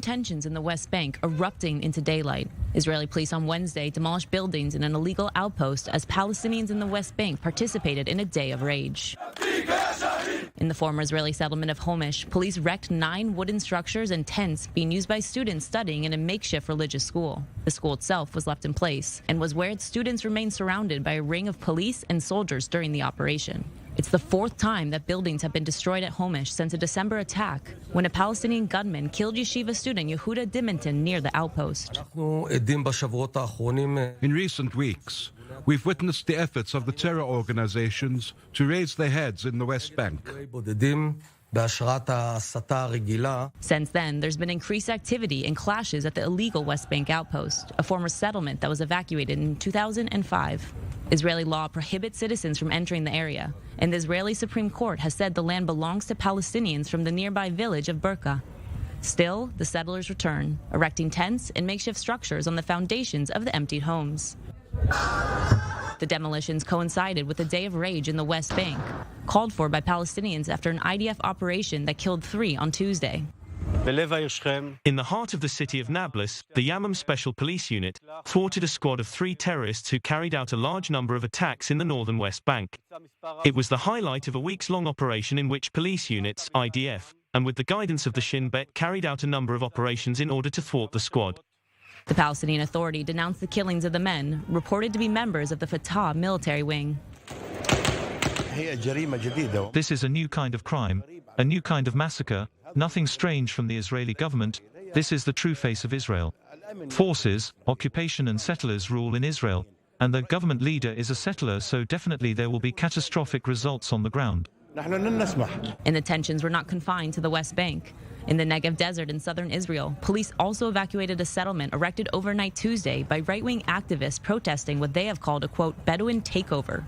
tensions in the West Bank erupting into daylight. Israeli police on Wednesday demolished buildings in an illegal outpost as Palestinians in the West Bank participated in a day of rage. In the former Israeli settlement of Homesh, police wrecked 9 wooden structures and tents being used by students studying in a makeshift religious school. The school itself was left in place and was where students remained surrounded by a ring of police and soldiers during the operation. It's the 4th time that buildings have been destroyed at Homesh since a December attack, when a Palestinian gunman killed yeshiva student Yehuda Dimenton near the outpost. In recent weeks, we've witnessed the efforts of the terror organizations to raise their heads in the West Bank. Since then, there's been increased activity and clashes at the illegal West Bank outpost, a former settlement that was evacuated in 2005. Israeli law prohibits citizens from entering the area, and the Israeli Supreme Court has said the land belongs to Palestinians from the nearby village of Burqa. Still, the settlers return, erecting tents and makeshift structures on the foundations of the emptied homes. The demolitions coincided with a day of rage in the West Bank, called for by Palestinians after an IDF operation that killed 3 on Tuesday. In the heart of the city of Nablus, the Yamam Special Police Unit thwarted a squad of 3 terrorists who carried out a large number of attacks in the northern West Bank. It was the highlight of a weeks-long operation in which police units, IDF, and with the guidance of the Shin Bet, carried out a number of operations in order to thwart the squad. The Palestinian Authority denounced the killings of the men, reported to be members of the Fatah military wing. This is a new kind of crime, a new kind of massacre, nothing strange from the Israeli government. This is the true face of Israel. Forces, occupation and settlers rule in Israel, and the government leader is a settler, so definitely there will be catastrophic results on the ground. And the tensions were not confined to the West Bank. In the Negev Desert in southern Israel, police also evacuated a settlement erected overnight Tuesday by right-wing activists protesting what they have called a, quote, Bedouin takeover.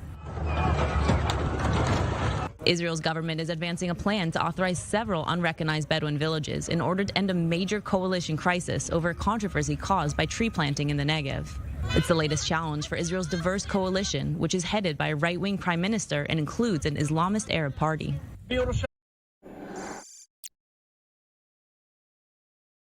Israel's government is advancing a plan to authorize several unrecognized Bedouin villages in order to end a major coalition crisis over a controversy caused by tree planting in the Negev. It's the latest challenge for Israel's diverse coalition, which is headed by a right-wing prime minister and includes an Islamist Arab party.